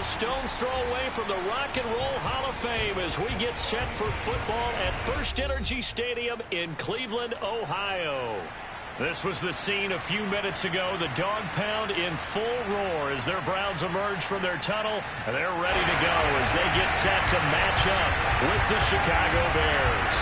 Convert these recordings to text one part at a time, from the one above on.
stone's throw away from the Rock and Roll Hall of Fame as we get set for football at First Energy Stadium in Cleveland, Ohio. This was the scene a few minutes ago. The dog pound in full roar as their Browns emerge from their tunnel. And they're ready to go as they get set to match up with the Chicago Bears.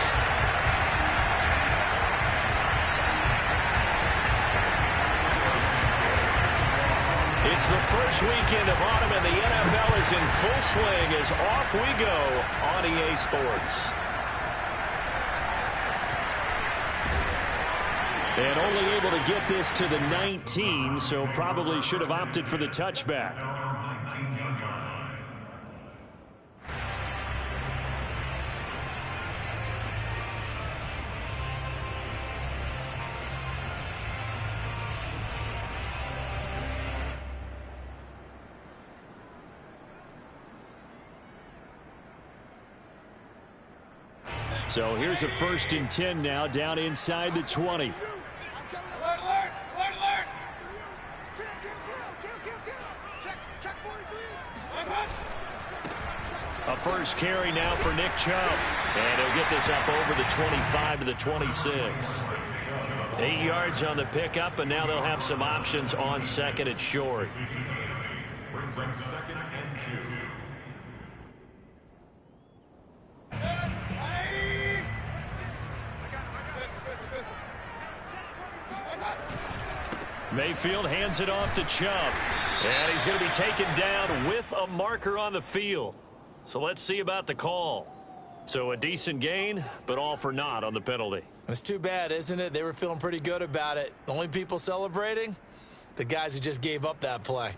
It's the first weekend of autumn, and the NFL is in full swing as off we go on EA Sports. And only able to get this to the 19, so probably should have opted for the touchback. So here's a 1st and 10 now, down inside the 20. A first carry now for Nick Chubb. And he'll get this up over the 25 to the 26. 8 yards on the pickup, and now they'll have some options on 2nd and short. Brings up 2nd and 2. Mayfield hands it off to Chubb. And he's going to be taken down with a marker on the field. So let's see about the call. So a decent gain, but all for naught on the penalty. It's too bad, isn't it? They were feeling pretty good about it. The only people celebrating? The guys who just gave up that play.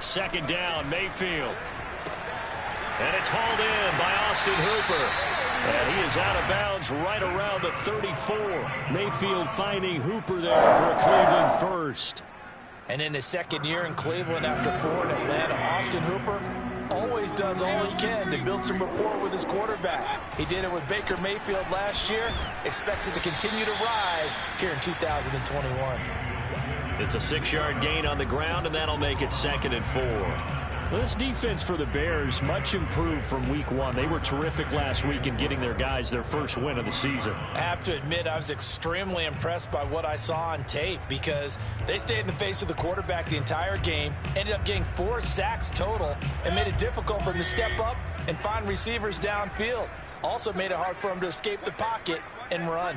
Second down, Mayfield. And it's hauled in by Austin Hooper. And he is out of bounds right around the 34. Mayfield finding Hooper there for a Cleveland first. And in his 2nd year in Cleveland after 4 in Atlanta, Austin Hooper always does all he can to build some rapport with his quarterback. He did it with Baker Mayfield last year. Expects it to continue to rise here in 2021. It's a 6-yard gain on the ground, and that'll make it 2nd and 4. This defense for the Bears, much improved from week 1. They were terrific last week in getting their guys their first win of the season. I have to admit, I was extremely impressed by what I saw on tape because they stayed in the face of the quarterback the entire game, ended up getting 4 sacks total, and made it difficult for them to step up and find receivers downfield. Also made it hard for them to escape the pocket and run.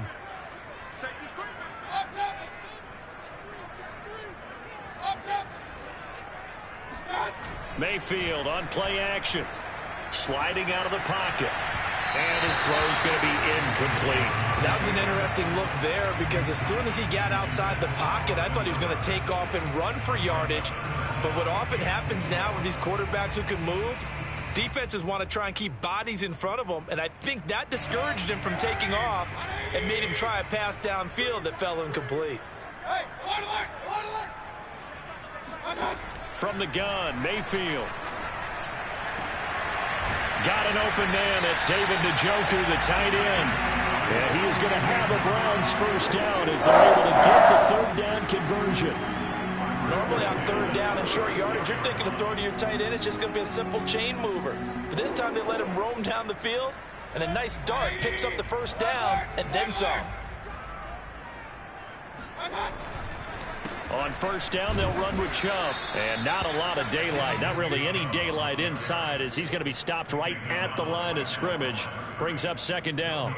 Mayfield on play action. Sliding out of the pocket. And his throw's going to be incomplete. That was an interesting look there because as soon as he got outside the pocket, I thought he was going to take off and run for yardage. But what often happens now with these quarterbacks who can move, defenses want to try and keep bodies in front of them, and I think that discouraged him from taking off and made him try a pass downfield that fell incomplete. From the gun, Mayfield. Got an open man. That's David Njoku, the tight end. And he is going to have a Browns first down as they're able to get the 3rd down conversion. Normally on 3rd down and short yardage, you're thinking of throwing to your tight end. It's just going to be a simple chain mover. But this time they let him roam down the field, and a nice dart picks up the first down and then some. On first down, they'll run with Chubb. And not a lot of daylight. Not really any daylight inside as he's going to be stopped right at the line of scrimmage. Brings up 2nd down.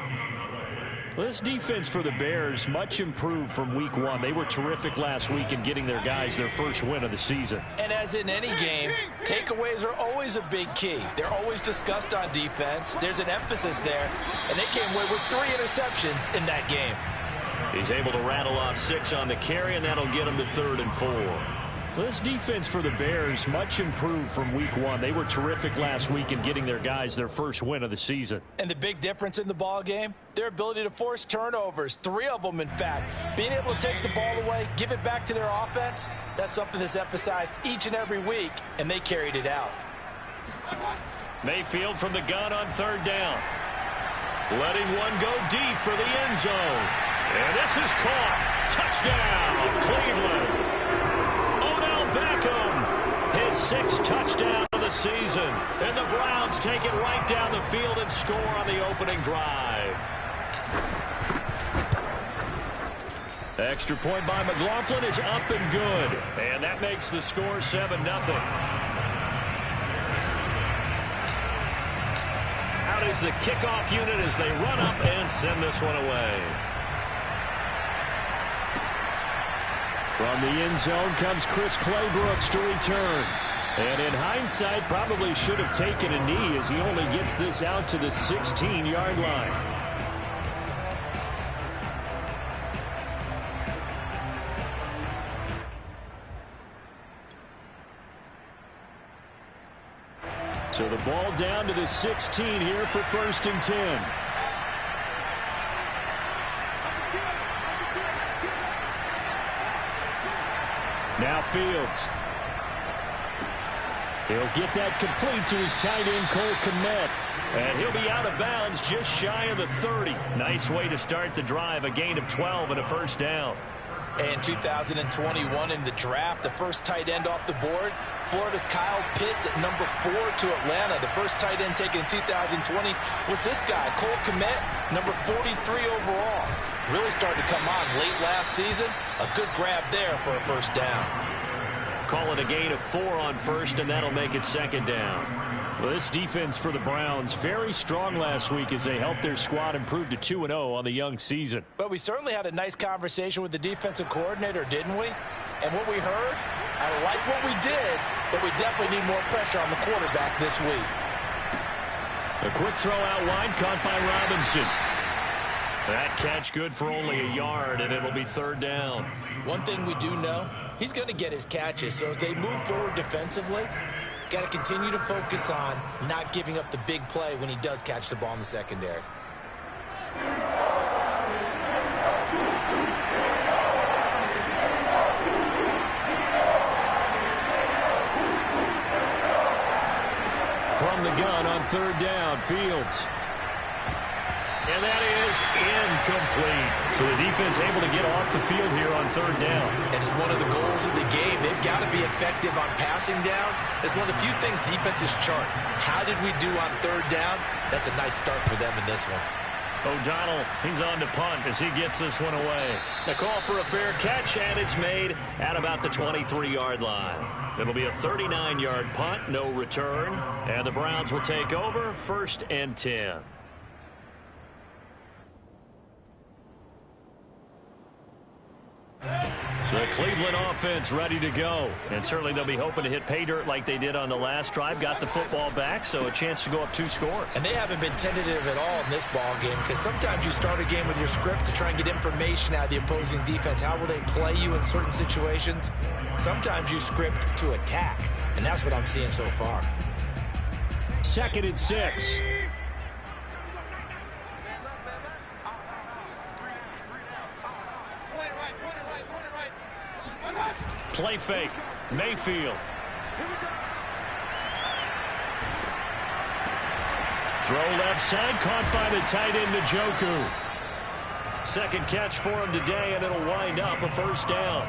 This defense for the Bears, much improved from week 1. They were terrific last week in getting their guys their first win of the season. And as in any game, takeaways are always a big key. They're always discussed on defense. There's an emphasis there. And they came away with 3 interceptions in that game. He's able to rattle off 6 on the carry, and that'll get him to 3rd and 4. This defense for the Bears, much improved from week one. They were terrific last week in getting their guys their first win of the season. And the big difference in the ball game, their ability to force turnovers, 3 of them in fact. Being able to take the ball away, give it back to their offense, that's something that's emphasized each and every week, and they carried it out. Mayfield from the gun on 3rd down. Letting one go deep for the end zone. And this is caught. Touchdown, Cleveland. Beckham, his 6th touchdown of the season. And the Browns take it right down the field and score on the opening drive. Extra point by McLaughlin is up and good. And that makes the score 7-0. Out is the kickoff unit as they run up and send this one away. From the end zone comes Chris Claybrooks to return. And in hindsight, probably should have taken a knee as he only gets this out to the 16-yard line. So the ball down to the 16 here for 1st and 10. Now Fields. He'll get that complete to his tight end, Cole Kmet. And he'll be out of bounds just shy of the 30. Nice way to start the drive. A gain of 12 and a 1st down. And 2021 in the draft, the first tight end off the board, Florida's Kyle Pitts at number 4 to Atlanta. The first tight end taken in 2020 was this guy, Cole Kmet, number 43 overall. Really started to come on late last season. A good grab there for a 1st down. Call it a gain of 4 on 1st, and that'll make it 2nd down. Well, this defense for the Browns, very strong last week as they helped their squad improve to 2-0 on the young season. But we certainly had a nice conversation with the defensive coordinator, didn't we? And what we heard, I like what we did, but we definitely need more pressure on the quarterback this week. A quick throw out wide, caught by Robinson. That catch good for only a yard, and it'll be 3rd down. One thing we do know, he's going to get his catches. So as they move forward defensively, got to continue to focus on not giving up the big play when he does catch the ball in the secondary. From the gun on 3rd down, Fields. And that is incomplete. So the defense able to get off the field here on 3rd down. And it's one of the goals of the game. They've got to be effective on passing downs. It's one of the few things defenses chart. How did we do on 3rd down? That's a nice start for them in this one. O'Donnell, he's on to punt as he gets this one away. The call for a fair catch, and it's made at about the 23-yard line. It'll be a 39-yard punt, no return. And the Browns will take over 1st and 10. The Cleveland offense ready to go. And certainly they'll be hoping to hit pay dirt like they did on the last drive. Got the football back, so a chance to go up 2 scores. And they haven't been tentative at all in this ball game, because sometimes you start a game with your script to try and get information out of the opposing defense. How will they play you in certain situations? Sometimes you script to attack, and that's what I'm seeing so far. 2nd and 6. Play fake. Mayfield. Throw left side, caught by the tight end, Njoku. 2nd catch for him today, and it'll wind up a 1st down.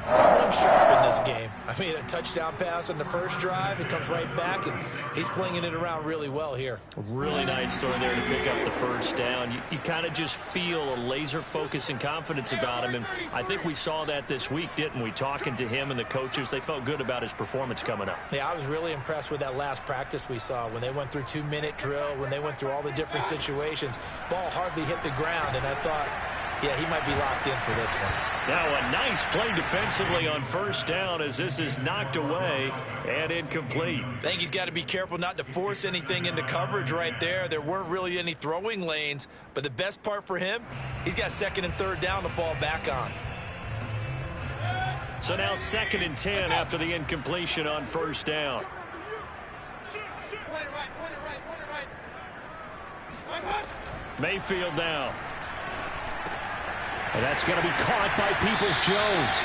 Someone sharp in this game. I mean, a touchdown pass on the first drive. It comes right back, and he's flinging it around really well here. Really nice throw there to pick up the 1st down. You kind of just feel a laser focus and confidence about him, and I think we saw that this week, didn't we? Talking to him and the coaches, they felt good about his performance coming up. Yeah, I was really impressed with that last practice we saw when they went through 2-minute drill, when they went through all the different situations. Ball hardly hit the ground, and I thought, yeah, he might be locked in for this one. Now a nice play defensively on 1st down as this is knocked away and incomplete. I think he's got to be careful not to force anything into coverage right there. There weren't really any throwing lanes, but the best part for him, he's got 2nd and 3rd down to fall back on. So now 2nd and 10 after the incompletion on first down. Mayfield now. And that's going to be caught by Peoples-Jones.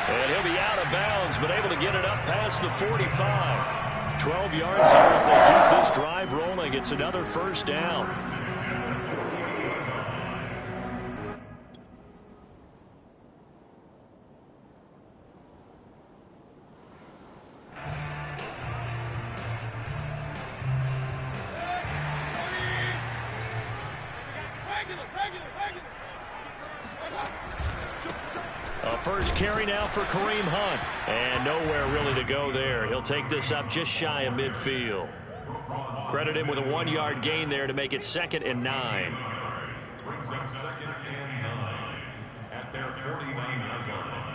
And he'll be out of bounds, but able to get it up past the 45. 12 yards here as they keep this drive rolling. It's another first down. First carry now for Kareem Hunt. And nowhere really to go there. He'll take this up just shy of midfield. Credit him with a 1-yard gain there to make it 2nd and 9. Brings up 2nd and 9 at their 49-yard line.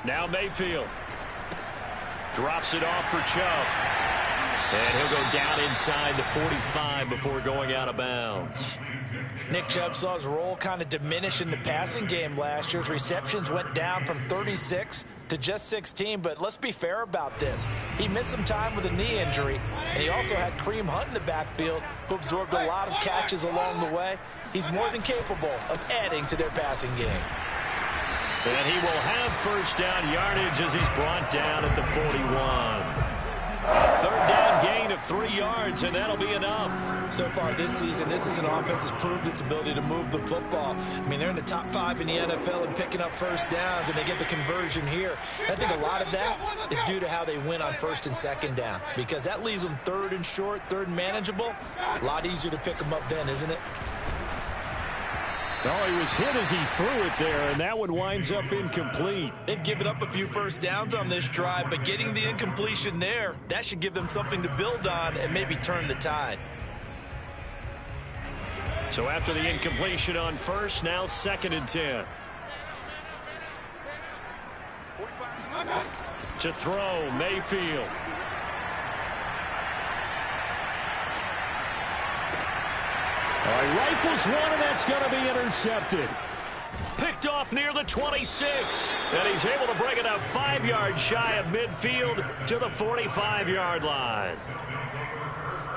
Now Mayfield drops it off for Chubb. And he'll go down inside the 45 before going out of bounds. Nick Chubb saw his role kind of diminish in the passing game last year. His receptions went down from 36 to just 16, but let's be fair about this. He missed some time with a knee injury, and he also had Kareem Hunt in the backfield, who absorbed a lot of catches along the way. He's more than capable of adding to their passing game. And he will have first down yardage as he's brought down at the 41. A 3rd down gain of 3 yards, and that'll be enough. So far this season, this is an offense that's proved its ability to move the football. I mean, they're in the top 5 in the NFL in picking up first downs, and they get the conversion here. And I think a lot of that is due to how they win on 1st and 2nd down, because that leaves them 3rd and short, 3rd and manageable. A lot easier to pick them up then, isn't it? Well, he was hit as he threw it there, and that one winds up incomplete. They've given up a few first downs on this drive, but getting the incompletion there, that should give them something to build on and maybe turn the tide. So after the incompletion on first, now 2nd and 10. To throw, Mayfield. He rifles one, and that's going to be intercepted. Picked off near the 26. And he's able to bring it up 5 yards shy of midfield to the 45-yard line.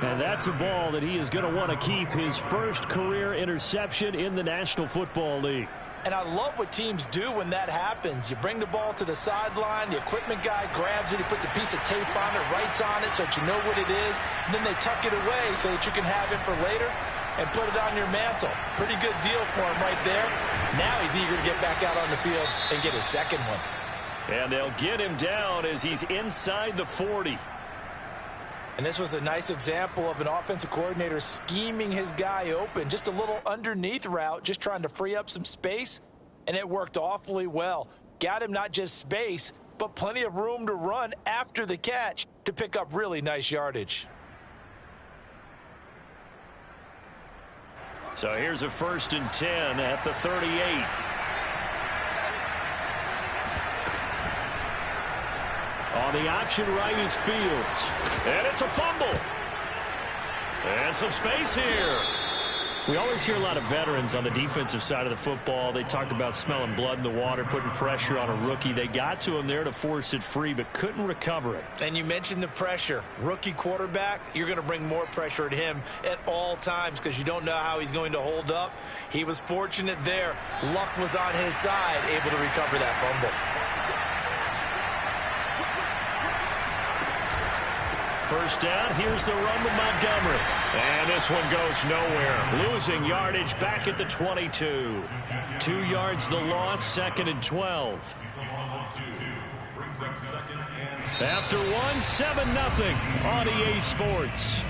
And that's a ball that he is going to want to keep, his first career interception in the National Football League. And I love what teams do when that happens. You bring the ball to the sideline, the equipment guy grabs it, he puts a piece of tape on it, writes on it so that you know what it is, and then they tuck it away so that you can have it for later and put it on your mantle. Pretty good deal for him right there. Now he's eager to get back out on the field and get his 2nd one. And they'll get him down as he's inside the 40. And this was a nice example of an offensive coordinator scheming his guy open. Just a little underneath route, just trying to free up some space, and it worked awfully well. Got him not just space, but plenty of room to run after the catch to pick up really nice yardage. So here's a 1st and 10 at the 38. On the option right is Fields. And it's a fumble. And some space here. We always hear a lot of veterans on the defensive side of the football. They talk about smelling blood in the water, putting pressure on a rookie. They got to him there to force it free, but couldn't recover it. And you mentioned the pressure. Rookie quarterback, you're going to bring more pressure at him at all times because you don't know how he's going to hold up. He was fortunate there. Luck was on his side, able to recover that fumble. First down, here's the run with Montgomery. And this one goes nowhere. Losing yardage back at the 22. 2 yards the loss, 2nd and 12. After one, 7-0 on EA Sports.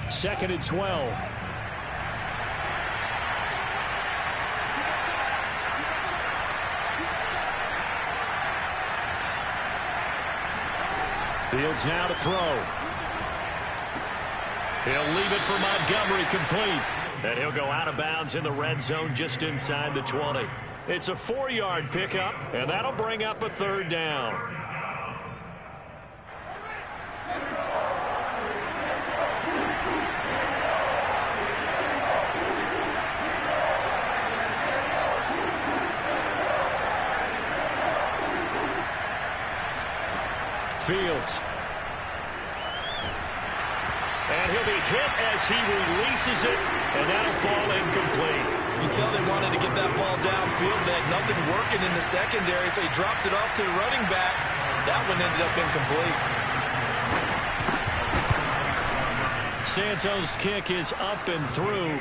Second and 12. Fields now to throw. He'll leave it for Montgomery, complete. And he'll go out of bounds in the red zone just inside the 20. It's a 4-yard pickup, and that'll bring up a third down. Fields. And he'll be hit as he releases it, and that'll fall incomplete. You can tell they wanted to get that ball downfield. They had nothing working in the secondary, so he dropped it off to the running back. That one ended up incomplete. Santos' kick is up and through,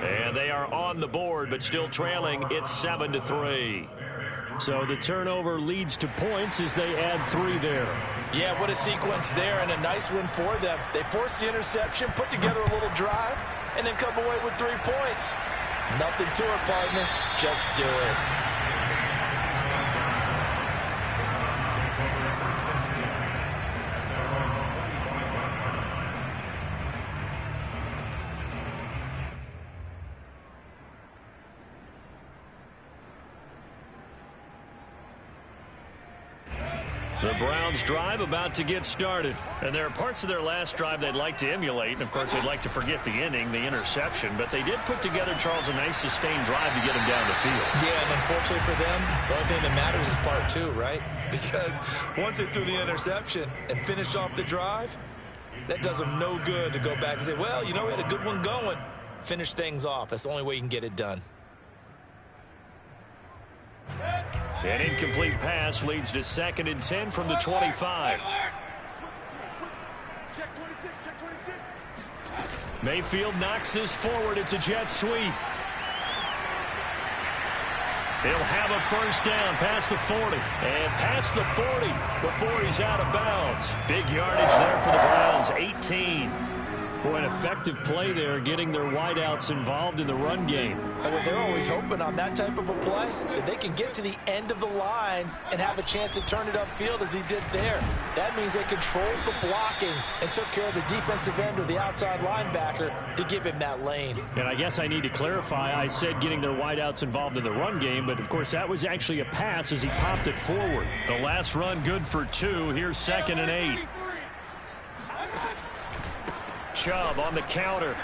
and they are on the board, but still trailing. It's 7-3. So the turnover leads to points as they add 3 there. Yeah, what a sequence there, and a nice win for them. They forced the interception, put together a little drive, and then come away with 3 points. Nothing to it, partner. Just do it. The Browns drive about to get started. And there are parts of their last drive they'd like to emulate. And, of course, they'd like to forget the inning, the interception. But they did put together, Charles, a nice sustained drive to get him down the field. Yeah, and unfortunately for them, the only thing that matters is part 2, right? Because once they threw the interception and finished off the drive, that does them no good to go back and say, well, you know, we had a good one going. Finish things off. That's the only way you can get it done. An incomplete pass leads to 2nd and 10 from the 25. Mayfield knocks this forward. It's a jet sweep. He'll have a first down past the 40. And past the 40 before he's out of bounds. Big yardage there for the Browns, 18. Boy, an effective play there, getting their wideouts involved in the run game. And they're always hoping on that type of a play that they can get to the end of the line and have a chance to turn it upfield as he did there. That means they controlled the blocking and took care of the defensive end or the outside linebacker to give him that lane. And I guess I need to clarify, I said getting their wideouts involved in the run game, but of course that was actually a pass as he popped it forward. The last run good for 2. Here's 2nd and 8. Chubb on the counter.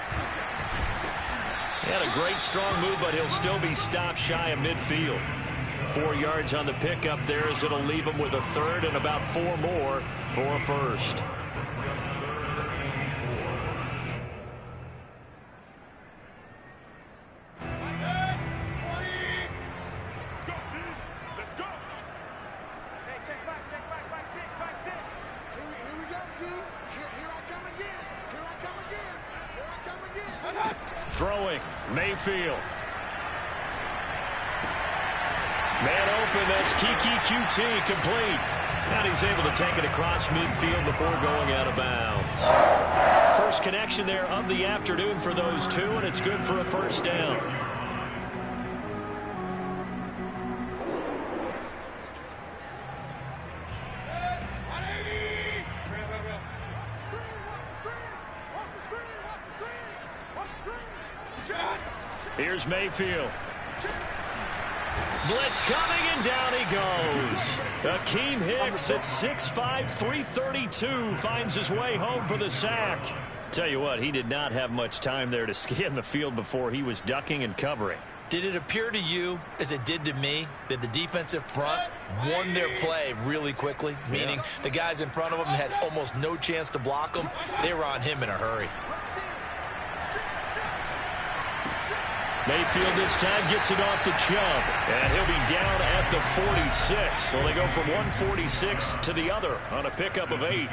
He had a great strong move, but he'll still be stopped shy of midfield. 4 yards on the pickup there as it'll leave him with a third and about 4 more for a first. Throwing, Mayfield. Man open, that's Kiki QT, complete. And he's able to take it across midfield before going out of bounds. First connection there of the afternoon for those 2, and it's good for a first down. Here's Mayfield. Blitz coming, and down he goes. Akeem Hicks at 6'5", 332 finds his way home for the sack. Tell you what, he did not have much time there to scan the field before he was ducking and covering. Did it appear to you, as it did to me, that the defensive front won their play really quickly? Meaning the guys in front of them had almost no chance to block him. They were on him in a hurry. Mayfield this time gets it off to Chubb, and he'll be down at the 46. So they go from 146 to the other on a pickup of 8.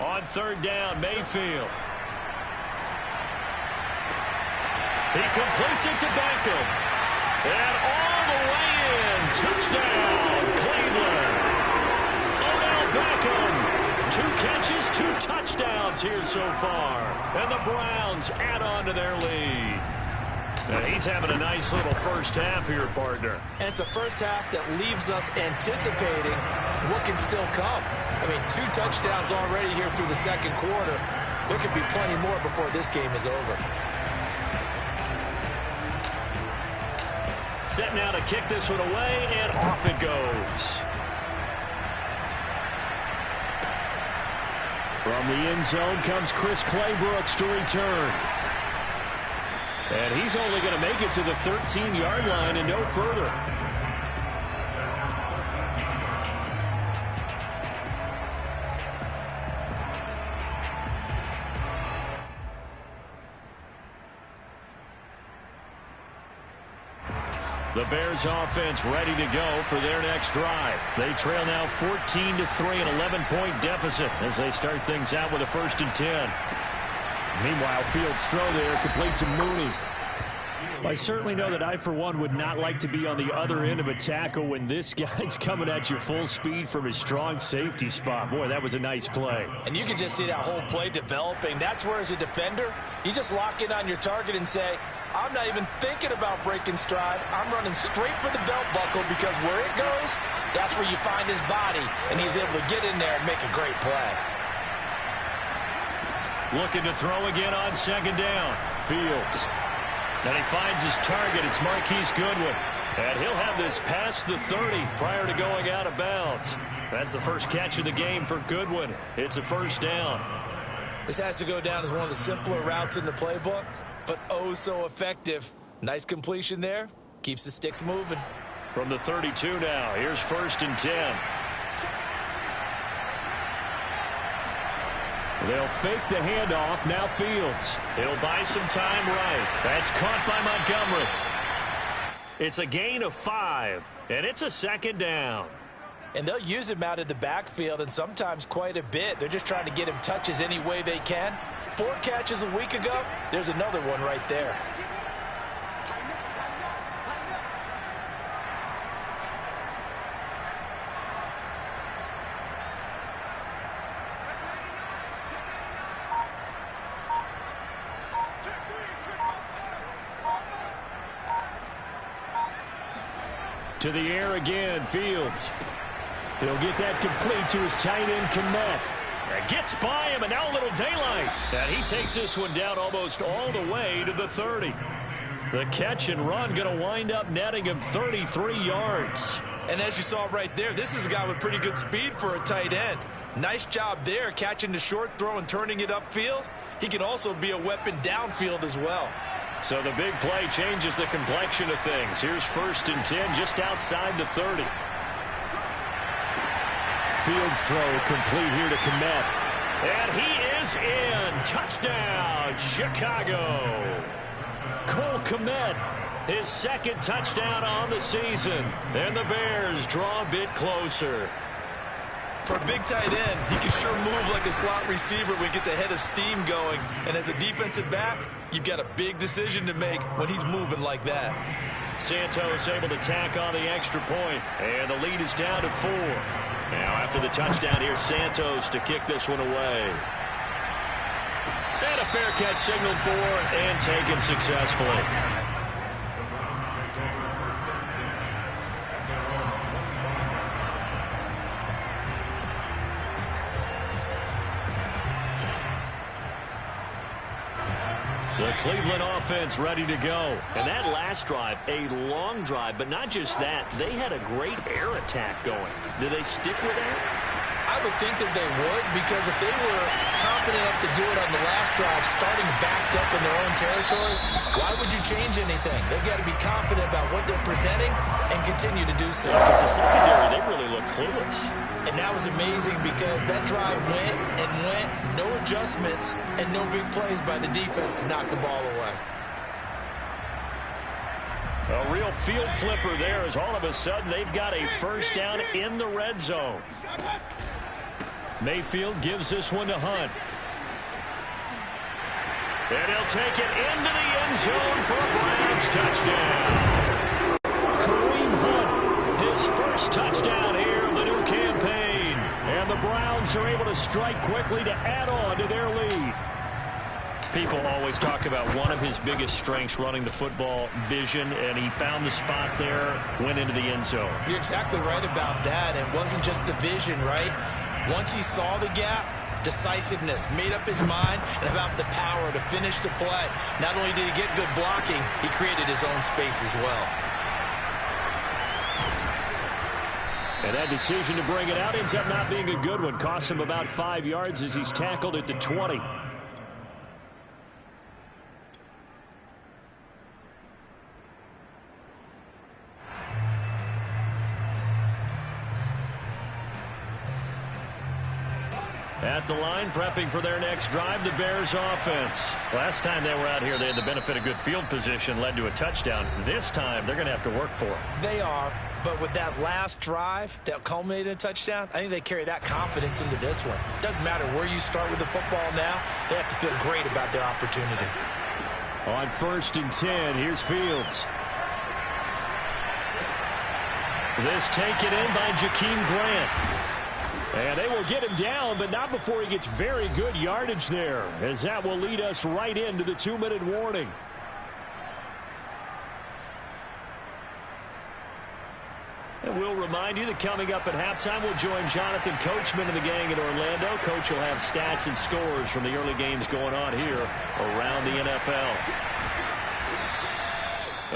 On 3rd down, Mayfield. He completes it to Beckham. And all the way in. Touchdown, Cleveland. Odell Beckham. 2 catches, 2 touchdowns here so far. And the Browns add on to their lead. And he's having a nice little first half here, partner. And it's a first half that leaves us anticipating what can still come. I mean, 2 touchdowns already here through the second quarter. There could be plenty more before this game is over. Set now to kick this one away, and off it goes. From the end zone comes Chris Claybrooks to return. And he's only going to make it to the 13-yard line and no further. The Bears offense ready to go for their next drive. They trail now 14-3, an 11-point deficit as they start things out with a 1st and 10. Meanwhile, Fields' throw there complete to Mooney. I certainly know that I, for one, would not like to be on the other end of a tackle when this guy's coming at you full speed from his strong safety spot. Boy, that was a nice play. And you can just see that whole play developing. That's where, as a defender, you just lock in on your target and say, I'm not even thinking about breaking stride. I'm running straight for the belt buckle because where it goes, that's where you find his body. And he's able to get in there and make a great play. Looking to throw again on 2nd down. Fields. And he finds his target. It's Marquise Goodwin. And he'll have this past the 30 prior to going out of bounds. That's the first catch of the game for Goodwin. It's a 1st down. This has to go down as one of the simpler routes in the playbook, but oh so effective. Nice completion there. Keeps the sticks moving. From the 32 now, here's 1st and 10. They'll fake the handoff. Now Fields. He'll buy some time right. That's caught by Montgomery. It's a gain of 5, and it's a 2nd down. And they'll use him out of the backfield, and sometimes quite a bit. They're just trying to get him touches any way they can. 4 catches a week ago. There's another one right there. To the air again, Fields. He'll get that complete to his tight end, Kmet. Gets by him, and now a little daylight. And he takes this one down almost all the way to the 30. The catch and run going to wind up netting him 33 yards. And as you saw right there, this is a guy with pretty good speed for a tight end. Nice job there, catching the short throw and turning it upfield. He can also be a weapon downfield as well. So the big play changes the complexion of things. Here's 1st and 10 just outside the 30. Fields throw complete here to Kmet. And he is in. Touchdown, Chicago. Cole Kmet, his 2nd touchdown on the season. And the Bears draw a bit closer. For a big tight end, he can sure move like a slot receiver when he gets a head of steam going. And as a defensive back, you've got a big decision to make when he's moving like that. Santos able to tack on the extra point, and the lead is down to 4. Now after the touchdown, here's Santos to kick this one away. And a fair catch signaled for and taken successfully. The Cleveland offense ready to go. And that last drive, a long drive, but not just that. They had a great air attack going. Do they stick with that? I would think that they would, because if they were confident enough to do it on the last drive, starting backed up in their own territory, why would you change anything? They've got to be confident about what they're presenting and continue to do so. Because the secondary, they really look clueless. And that was amazing because that drive went and went, no adjustments, and no big plays by the defense to knock the ball away. A real field flipper there as all of a sudden they've got a 1st down in the red zone. Mayfield gives this one to Hunt. And he'll take it into the end zone for a Browns touchdown. Kareem Hunt, his 1st touchdown here of the new campaign. And the Browns Bears are able to strike quickly to add on to their lead. People always talk about one of his biggest strengths running the football, vision, and he found the spot there, went into the end zone. You're exactly right about that. It wasn't just the vision, right? Once he saw the gap, decisiveness, made up his mind, and about the power to finish the play. Not only did he get good blocking, he created his own space as well. And that decision to bring it out ends up not being a good one. Cost him about 5 yards as he's tackled at the 20. At the line, prepping for their next drive, the Bears offense. Last time they were out here, they had the benefit of good field position, led to a touchdown. This time, they're going to have to work for it. They are, but with that last drive that culminated in a touchdown, I think they carry that confidence into this one. Doesn't matter where you start with the football now, they have to feel great about their opportunity. On 1st and 10, here's Fields. This taken in by Jakeem Grant. And they will get him down, but not before he gets very good yardage there, as that will lead us right into the 2-minute warning. And we'll remind you that coming up at halftime, we'll join Jonathan Coachman and the gang in Orlando. Coach will have stats and scores from the early games going on here around the NFL.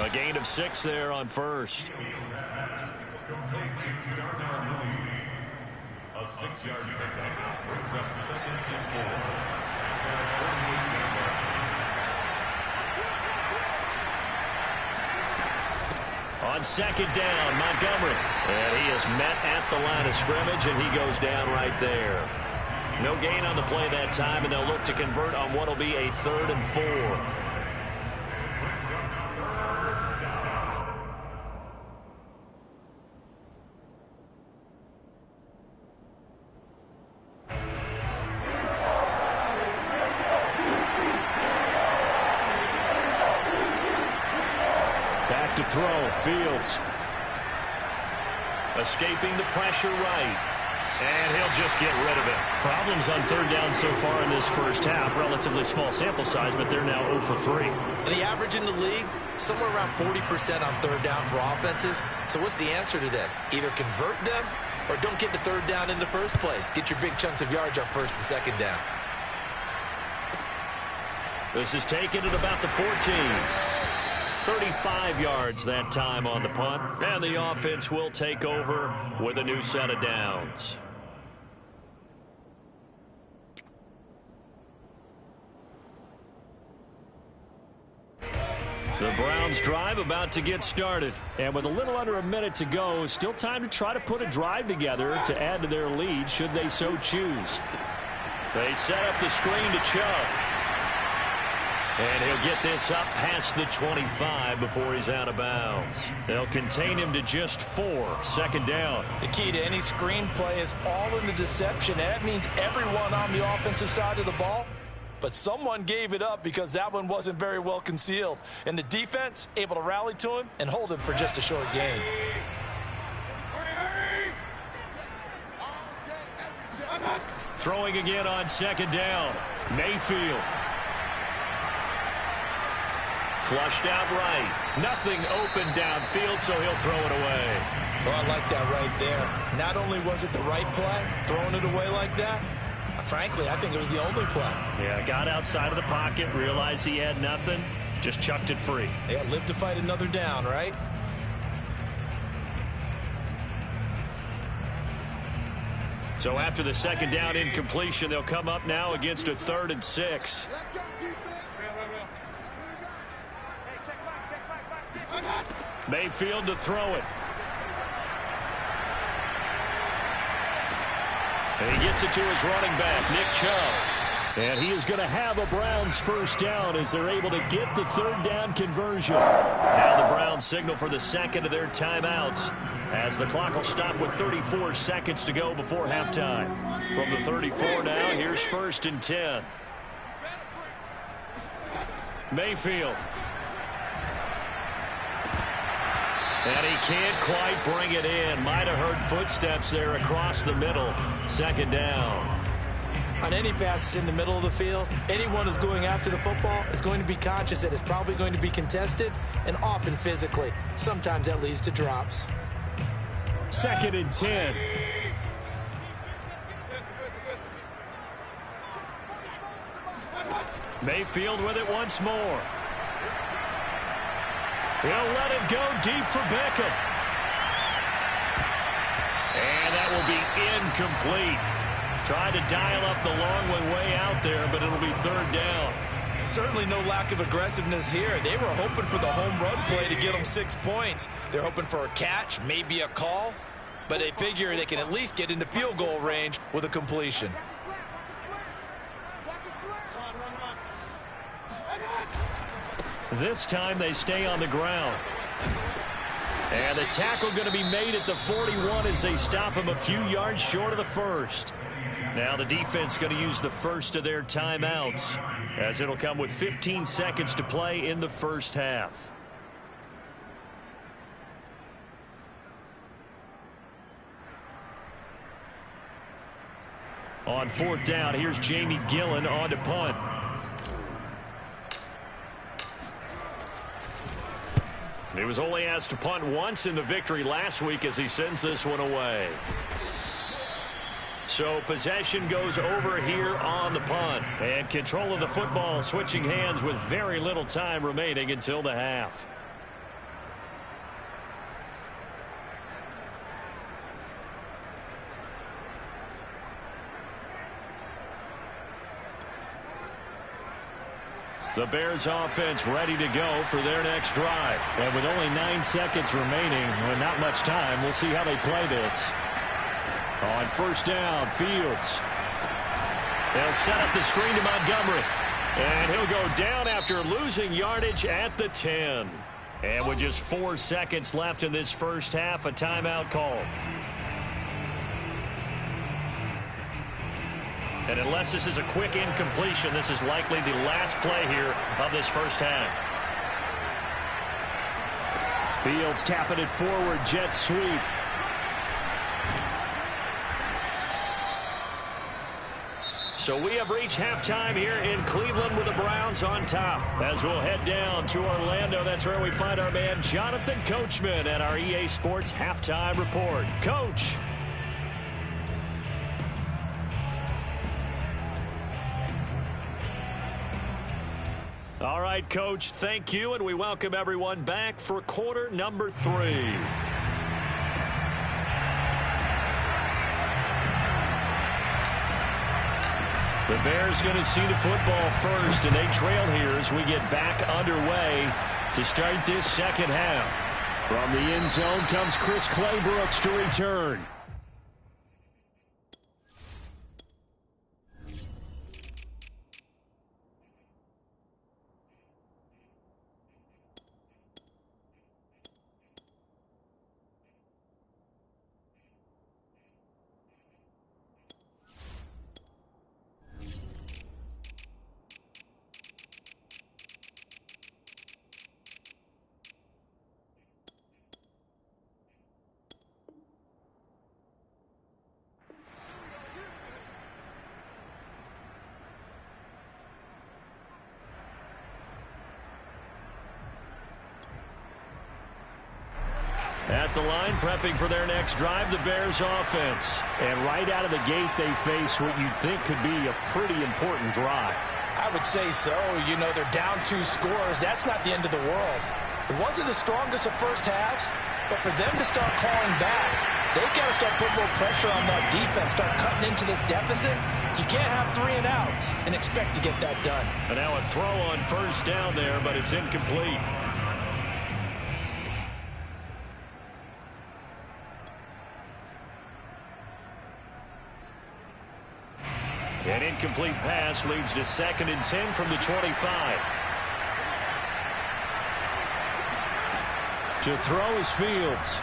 A gain of 6 there on 1st. A 6-yard pickup brings up 2nd and 4. On 2nd down, Montgomery. And he is met at the line of scrimmage, and he goes down right there. No gain on the play that time, and they'll look to convert on what will be a 3rd and 4. To throw, Fields. Escaping the pressure right. And he'll just get rid of it. Problems on 3rd down so far in this first half. Relatively small sample size, but they're now 0 for 3. The average in the league, somewhere around 40% on 3rd down for offenses. So what's the answer to this? Either convert them or don't get to 3rd down in the first place. Get your big chunks of yards on 1st and 2nd down. This is taken at about the 14. 35 yards that time on the punt, and the offense will take over with a new set of downs. The Browns drive about to get started, and with a little under a minute to go, still time to try to put a drive together to add to their lead should they so choose. They set up the screen to Chubb. And he'll get this up past the 25 before he's out of bounds. They'll contain him to just 4. 2nd down. The key to any screen play is all in the deception. That means everyone on the offensive side of the ball. But someone gave it up because that one wasn't very well concealed. And the defense able to rally to him and hold him for just a short gain. Throwing again on 2nd down. Mayfield. Flushed out right. Nothing open downfield, so he'll throw it away. Oh, I like that right there. Not only was it the right play, throwing it away like that, frankly, I think it was the only play. Yeah, got outside of the pocket, realized he had nothing, just chucked it free. Yeah, live to fight another down, right? So after the 2nd down incompletion, they'll come up now against a 3rd and 6. Mayfield to throw it. And he gets it to his running back, Nick Chubb. And he is going to have a Browns 1st down as they're able to get the 3rd down conversion. Now the Browns signal for the 2nd of their timeouts as the clock will stop with 34 seconds to go before halftime. From the 34 now, here's 1st and 10. And he can't quite bring it in. Might have heard footsteps there across the middle. Second down. On any passes in the middle of the field, anyone who's going after the football is going to be conscious that it's probably going to be contested, and often physically. Sometimes that leads to drops. Second and 10. Mayfield with it once more. He'll let it go deep for Beckham. And that will be incomplete. Tried to dial up the long one way out there, but it'll be third down. Certainly no lack of aggressiveness here. They were hoping for the home run play to get them 6 points. They're hoping for a catch, maybe a call, but they figure they can at least get into field goal range with a completion. This time they stay on the ground. And the tackle going to be made at the 41 as they stop him a few yards short of the first. Now the defense going to use the first of their timeouts, as it'll come with 15 seconds to play in the first half. On fourth down, here's Jamie Gillen on to punt. He was only asked to punt once in the victory last week as he sends this one away. So possession goes over here on the punt. And control of the football switching hands with very little time remaining until the half. The Bears offense ready to go for their next drive. And with only 9 seconds remaining and not much time, we'll see how they play this. On first down, Fields. They'll set up the screen to Montgomery. And he'll go down after losing yardage at the 10. And with just 4 seconds left in this first half, a timeout call. And unless this is a quick incompletion, this is likely the last play here of this first half. Fields tapping it forward, jet sweep. So we have reached halftime here in Cleveland with the Browns on top. As we'll head down to Orlando, that's where we find our man Jonathan Coachman at our EA Sports Halftime Report. Coach. All right, Coach, thank you, and we welcome everyone back for quarter number 3. The Bears going to see the football first, and they trail here as we get back underway to start this second half. From the end zone comes Chris Claybrooks to return. At the line, prepping for their next drive, the Bears offense. And right out of the gate, they face what you'd think could be a pretty important drive. I would say so. You know, they're down 2 scores. That's not the end of the world. It wasn't the strongest of first halves, but for them to start calling back, they've got to start putting more pressure on that defense, start cutting into this deficit. You can't have 3 and outs and expect to get that done. And now a throw on first down there, but it's incomplete. An incomplete pass leads to 2nd and 10 from the 25. To throw is Fields.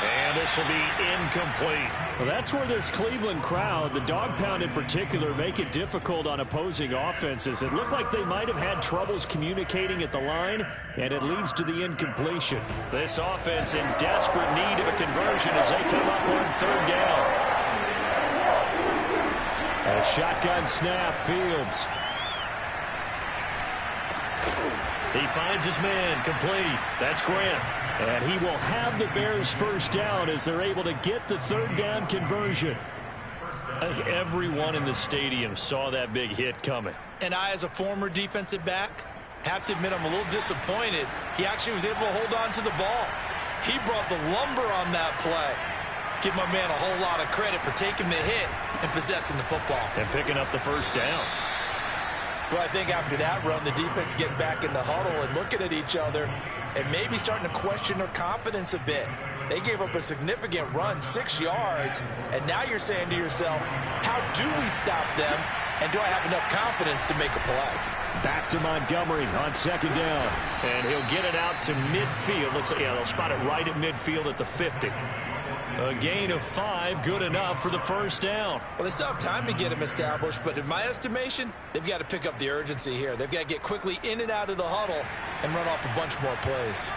And a this will be incomplete. Well, that's where this Cleveland crowd, the dog pound in particular, make it difficult on opposing offenses. It looked like they might have had troubles communicating at the line, and it leads to the incompletion. This offense in desperate need of a conversion as they come up on third down. A shotgun snap, Fields. He finds his man, complete. That's Grant. And he will have the Bears first down as they're able to get the third down conversion. I think everyone in the stadium saw that big hit coming. And I, as a former defensive back, have to admit I'm a little disappointed. He actually was able to hold on to the ball. He brought the lumber on that play. Give my man a whole lot of credit for taking the hit and possessing the football. And picking up the first down. Well, I think after that run, the defense getting back in the huddle and looking at each other and maybe starting to question their confidence a bit. They gave up a significant run, 6 yards, and now you're saying to yourself, how do we stop them, and do I have enough confidence to make a play? Back to Montgomery on second down, and he'll get it out to midfield. They'll spot it right at midfield at the 50. A gain of 5, good enough for the first down. Well, they still have time to get him established, but in my estimation, they've got to pick up the urgency here. They've got to get quickly in and out of the huddle and run off a bunch more plays.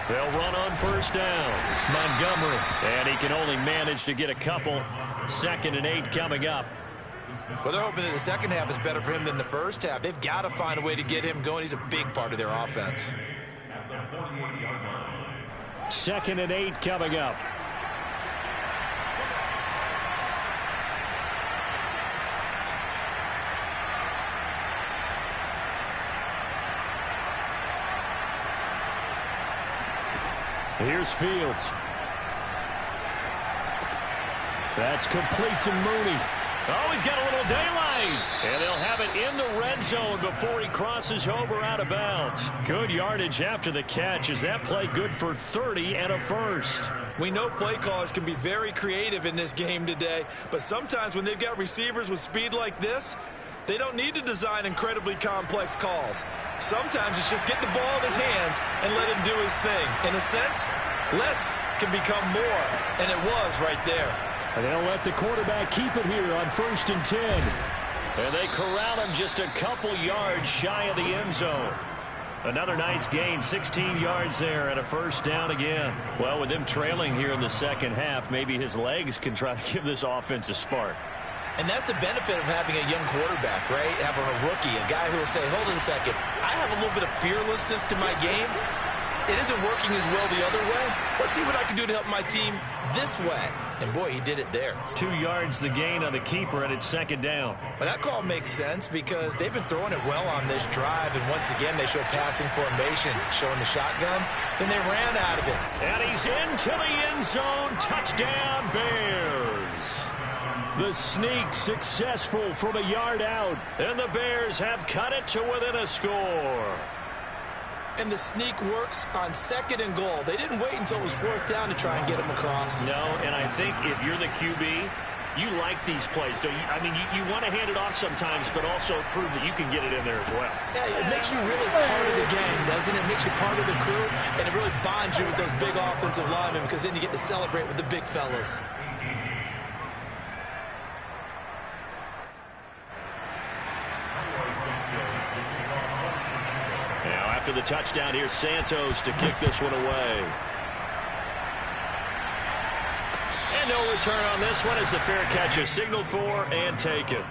They'll run on first down. Montgomery, and he can only manage to get a couple. 2nd and 8 coming up. Well, they're hoping that the second half is better for him than the first half. They've got to find a way to get him going. He's a big part of their offense. 2nd and 8 coming up. Here's Fields. That's complete to Mooney. Oh, he's got a little daylight. And they'll have it in the red zone before he crosses over out of bounds. Good yardage after the catch. Is that play good for 30 and a first? We know play callers can be very creative in this game today, but sometimes when they've got receivers with speed like this, they don't need to design incredibly complex calls. Sometimes it's just get the ball in his hands and let him do his thing. In a sense, less can become more, and it was right there. And they'll let the quarterback keep it here on 1st and 10. And they corral him just a couple yards shy of the end zone. Another nice gain, 16 yards there and a first down again. Well, with them trailing here in the second half, maybe his legs can try to give this offense a spark. And that's the benefit of having a young quarterback, right? Having a rookie, a guy who will say, hold on a second, I have a little bit of fearlessness to my game. It isn't working as well the other way. Let's see what I can do to help my team this way. And, boy, he did it there. 2 yards the gain on the keeper, and it's 2nd down. Well, that call makes sense because they've been throwing it well on this drive, and once again they show passing formation, showing the shotgun. Then they ran out of it. And he's into the end zone. Touchdown, Bears. The sneak successful from a yard out, and the Bears have cut it to within a score. And the sneak works on 2nd and goal. They didn't wait until it was 4th down to try and get him across. No, and I think if you're the QB, you like these plays, don't you? I mean, you want to hand it off sometimes, but also prove that you can get it in there as well. Yeah, it makes you really part of the gang, doesn't it? It makes you part of the crew, and it really bonds you with those big offensive linemen because then you get to celebrate with the big fellas. After the touchdown, here's Santos to kick this one away. And no return on this one as the fair catch is signaled for and taken.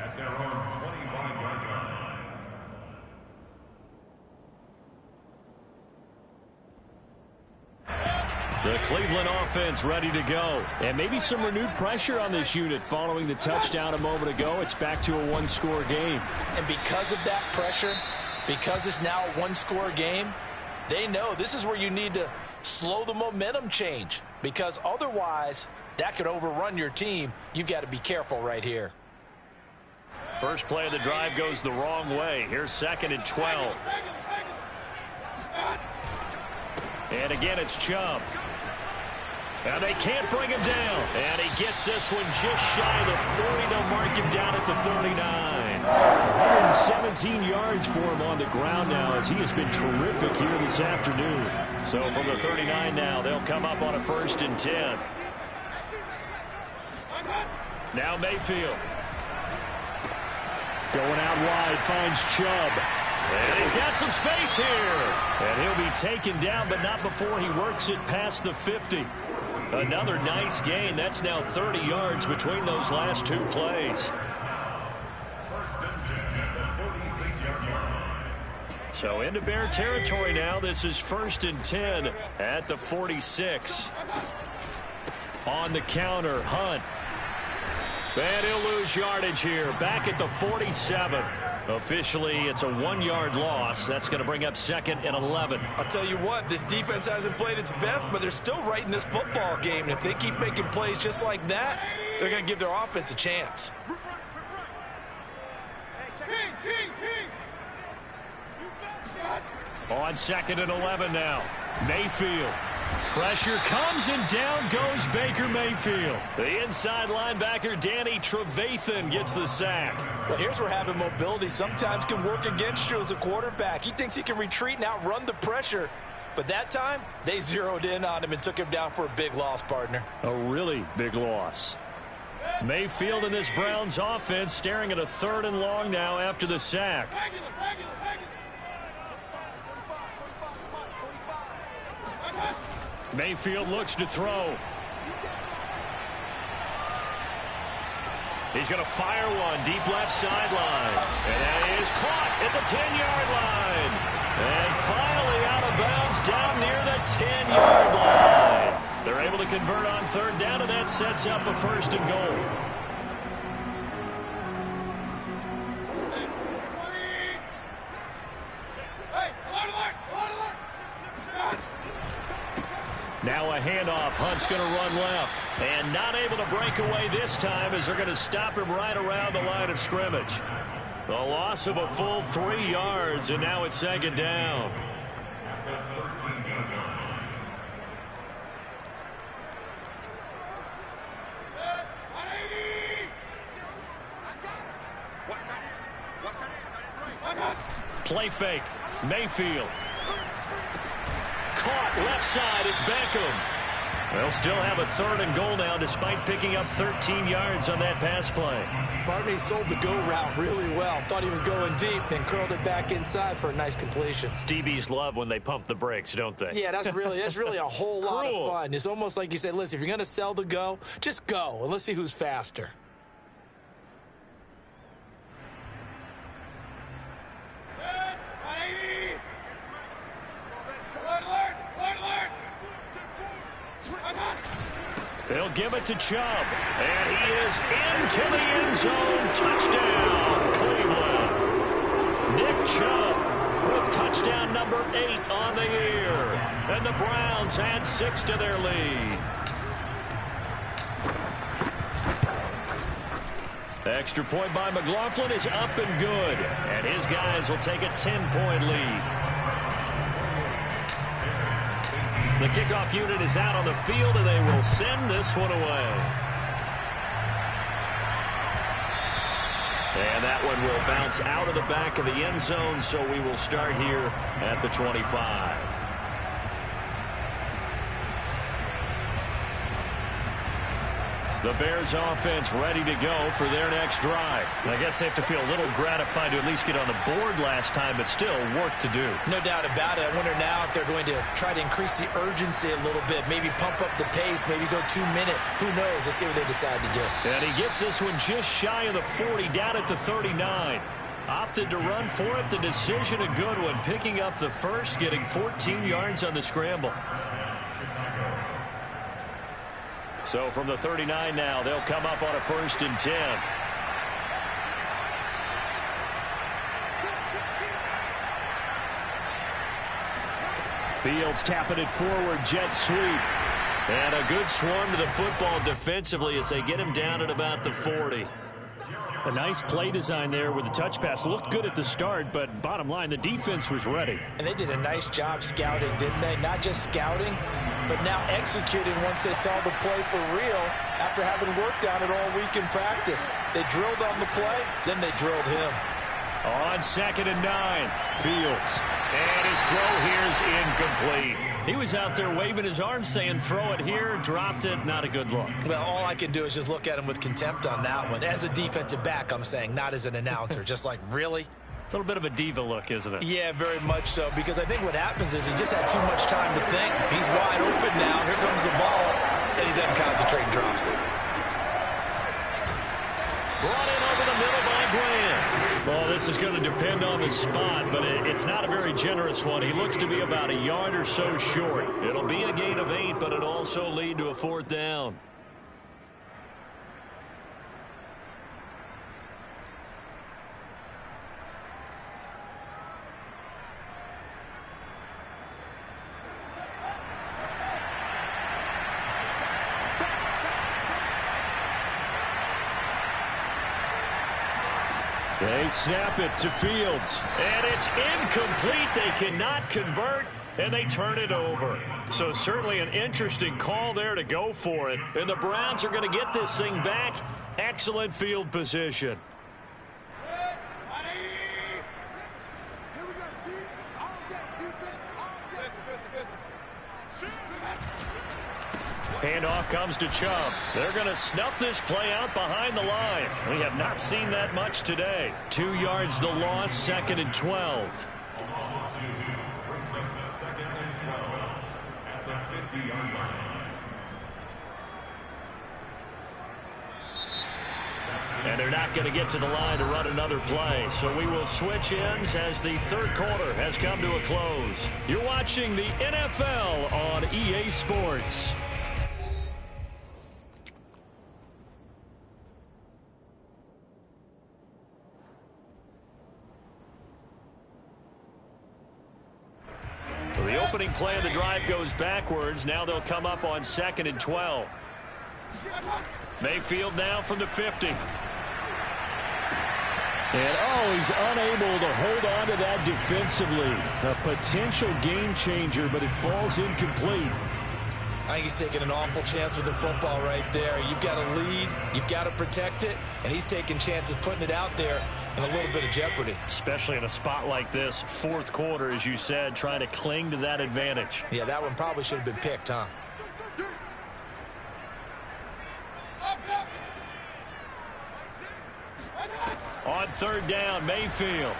At their own 25-yard line. The Cleveland offense ready to go. And maybe some renewed pressure on this unit following the touchdown a moment ago. It's back to a one-score game. And because of that pressure, because it's now a one-score game, they know this is where you need to slow the momentum change. Because otherwise, that could overrun your team. You've got to be careful right here. First play of the drive goes the wrong way. Here's 2nd and 12. And again, it's Chubb. And they can't bring him down. And he gets this one just shy of the 40. They'll mark him down at the 39. 17 yards for him on the ground now, as he has been terrific here this afternoon. So from the 39 now, they'll come up on a 1st and 10. Now Mayfield. Going out wide, finds Chubb. And he's got some space here. And he'll be taken down, but not before he works it past the 50. Another nice gain. That's now 30 yards between those last 2 plays. So into Bear territory now. This is 1st and 10 at the 46. On the counter, Hunt. And he'll lose yardage here. Back at the 47. Officially, it's a 1-yard loss. That's going to bring up 2nd and 11. I'll tell you what, this defense hasn't played its best, but they're still right in this football game. And if they keep making plays just like that, they're going to give their offense a chance. On 2nd and 11 now. Mayfield. Pressure comes and down goes Baker Mayfield. The inside linebacker Danny Trevathan gets the sack. Well, here's where having mobility sometimes can work against you as a quarterback. He thinks he can retreat and outrun the pressure. But that time, they zeroed in on him and took him down for a big loss, partner. A really big loss. Mayfield in this Browns offense staring at a 3rd and long now after the sack. Mayfield looks to throw. He's going to fire one deep left sideline. And that is caught at the 10-yard line. And finally out of bounds down near the 10-yard line. They're able to convert on 3rd down, and that sets up a 1st and goal. Now a handoff. Hunt's going to run left. And not able to break away this time as they're going to stop him right around the line of scrimmage. The loss of a full 3 yards, and now it's 2nd down. Play fake. Mayfield. Caught left side. It's Beckham. They'll still have a 3rd and goal now despite picking up 13 yards on that pass play. Barney sold the go route really well. Thought he was going deep, then curled it back inside for a nice completion. DBs love when they pump the brakes, don't they? Yeah, that's really a whole lot of fun. It's almost like you say, listen, if you're going to sell the go, just go, and let's see who's faster. They'll give it to Chubb. And he is into the end zone. Touchdown, Cleveland. Nick Chubb with touchdown number 8 on the year. And the Browns add 6 to their lead. Extra point by McLaughlin is up and good. And his guys will take a 10-point lead. The kickoff unit is out on the field, and they will send this one away. And that one will bounce out of the back of the end zone, so we will start here at the 25. The Bears offense ready to go for their next drive. I guess they have to feel a little gratified to at least get on the board last time, but still work to do. No doubt about it. I wonder now if they're going to try to increase the urgency a little bit, maybe pump up the pace, maybe go 2-minute. Who knows? Let's see what they decide to do. And he gets this one just shy of the 40, down at the 39. Opted to run for it. The decision a good one. Picking up the first, getting 14 yards on the scramble. So from the 39 now, they'll come up on a 1st and 10. Fields tapping it forward, jet sweep. And a good swarm to the football defensively as they get him down at about the 40. A nice play design there with the touch pass. Looked good at the start, but bottom line, the defense was ready. And they did a nice job scouting, didn't they? Not just scouting, but now executing once they saw the play for real after having worked on it all week in practice. They drilled on the play, then they drilled him. On 2nd and 9, Fields. And his throw here is incomplete. He was out there waving his arm saying throw it here, dropped it, not a good look. Well, all I can do is just look at him with contempt on that one. As a defensive back, I'm saying, not as an announcer. Just like, really? A little bit of a diva look, isn't it? Yeah, very much so, because I think what happens is he just had too much time to think. He's wide open now. Here comes the ball, and he doesn't concentrate and drops it. Brought in over the middle by Graham. Well, this is going to depend on the spot, but it's not a very generous one. He looks to be about a yard or so short. It'll be a gain of 8, but it'll also lead to a 4th down. They snap it to Fields. And it's incomplete. They cannot convert, and they turn it over. So certainly an interesting call there to go for it. And the Browns are going to get this thing back. Excellent field position. Handoff comes to Chubb. They're going to snuff this play out behind the line. We have not seen that much today. 2 yards the loss, 2nd and 12. And they're not going to get to the line to run another play. So we will switch ends as the 3rd quarter has come to a close. You're watching the NFL on EA Sports. The opening play of the drive goes backwards. Now they'll come up on 2nd and 12. Mayfield now from the 50. And, he's unable to hold on to that defensively. A potential game changer, but it falls incomplete. I think he's taking an awful chance with the football right there. You've got to lead, you've got to protect it, and he's taking chances putting it out there in a little bit of jeopardy. Especially in a spot like this, 4th quarter, as you said, trying to cling to that advantage. Yeah, that one probably should have been picked, huh? On 3rd down, Mayfield.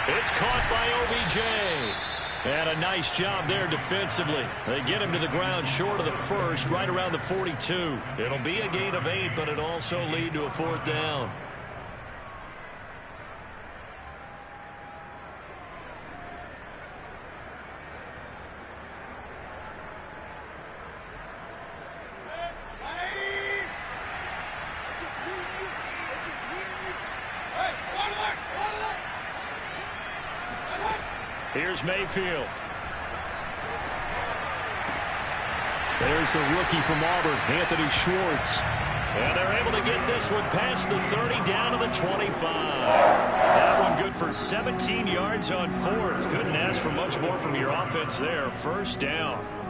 It's caught by OBJ. And a nice job there defensively. They get him to the ground short of the 1st, right around the 42. It'll be a gain of 8, but it'll also lead to a 4th down. Here's Mayfield. There's the rookie from Auburn, Anthony Schwartz. And they're able to get this one past the 30 down to the 25. That one good for 17 yards on 4th. Couldn't ask for much more from your offense there. 1st down.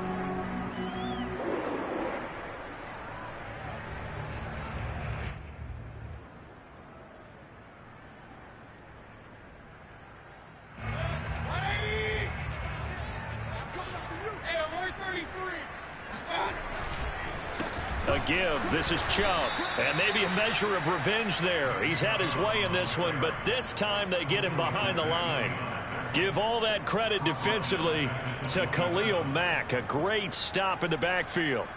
Give. This is Chubb. And maybe a measure of revenge there. He's had his way in this one, but this time they get him behind the line. Give all that credit defensively to Khalil Mack. A great stop in the backfield.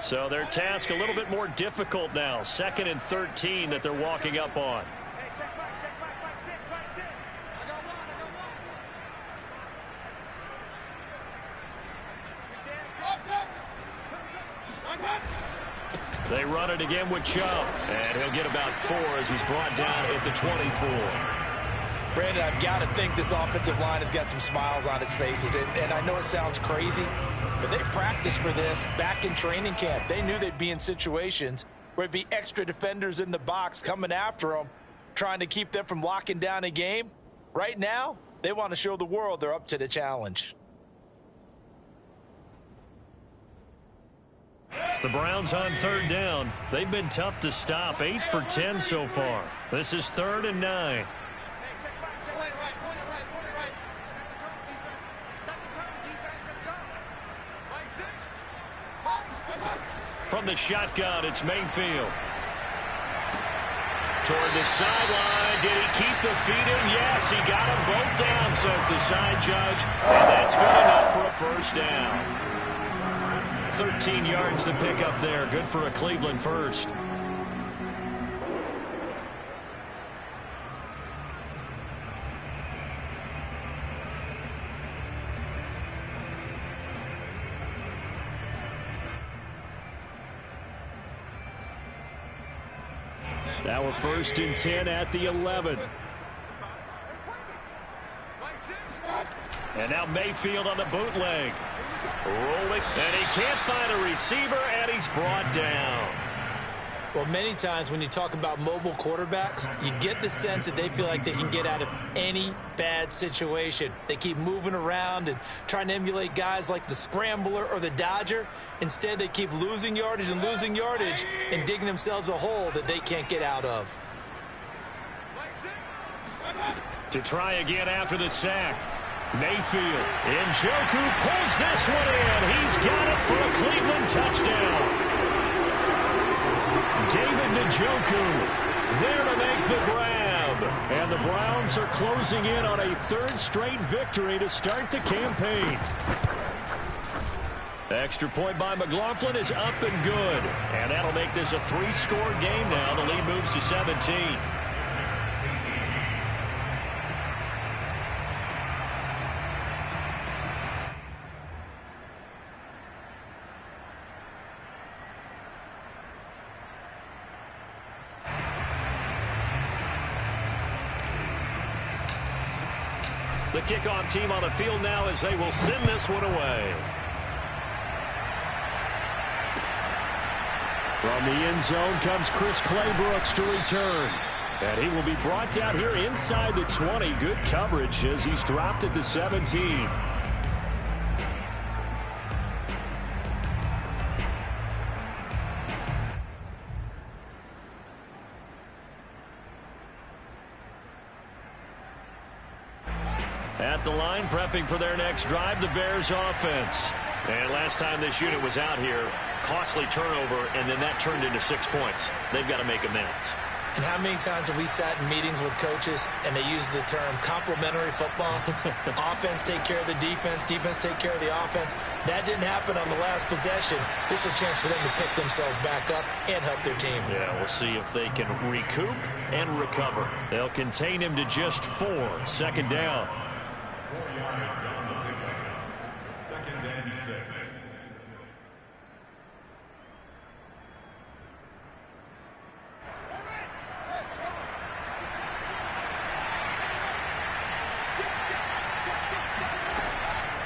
So their task a little bit more difficult now. 2nd and 13 that they're walking up on. They run it again with Chubb. And he'll get about 4 as he's brought down at the 24. Brandon, I've got to think this offensive line has got some smiles on its faces. And I know it sounds crazy, but they practiced for this back in training camp. They knew they'd be in situations where it'd be extra defenders in the box coming after them, trying to keep them from locking down a game. Right now, they want to show the world they're up to the challenge. The Browns on third down. They've been tough to stop. 8 for 10 so far. This is 3rd and 9. From the shotgun, it's Mayfield. Toward the sideline. Did he keep the feet in? Yes, he got them both down, says the side judge. And that's good enough for a first down. 13 yards to pick up there. Good for a Cleveland first. Now we're 1st and 10 at the 11. And now Mayfield on the bootleg. Rolling, and he can't find a receiver, and he's brought down. Well, many times when you talk about mobile quarterbacks, you get the sense that they feel like they can get out of any bad situation. They keep moving around and trying to emulate guys like the Scrambler or the Dodger. Instead, they keep losing yardage and digging themselves a hole that they can't get out of. To try again after the sack. Mayfield. Njoku pulls this one in. He's got it for a Cleveland touchdown. David Njoku there to make the grab. And the Browns are closing in on a 3rd straight victory to start the campaign. Extra point by McLaughlin is up and good. And that'll make this a 3-score game now. The lead moves to 17. The kickoff team on the field now as they will send this one away. From the end zone comes Chris Claybrooks to return. And he will be brought down here inside the 20. Good coverage as he's dropped at the 17. At the line, prepping for their next drive, the Bears offense. And last time this unit was out here, costly turnover, and then that turned into 6 points. They've got to make amends. And how many times have we sat in meetings with coaches and they use the term complementary football? Offense take care of the defense, defense take care of the offense. That didn't happen on the last possession. This is a chance for them to pick themselves back up and help their team. Yeah, we'll see if they can recoup and recover. They'll contain him to just 4. 2nd down. 4 yards on the pickup. 2nd and 6.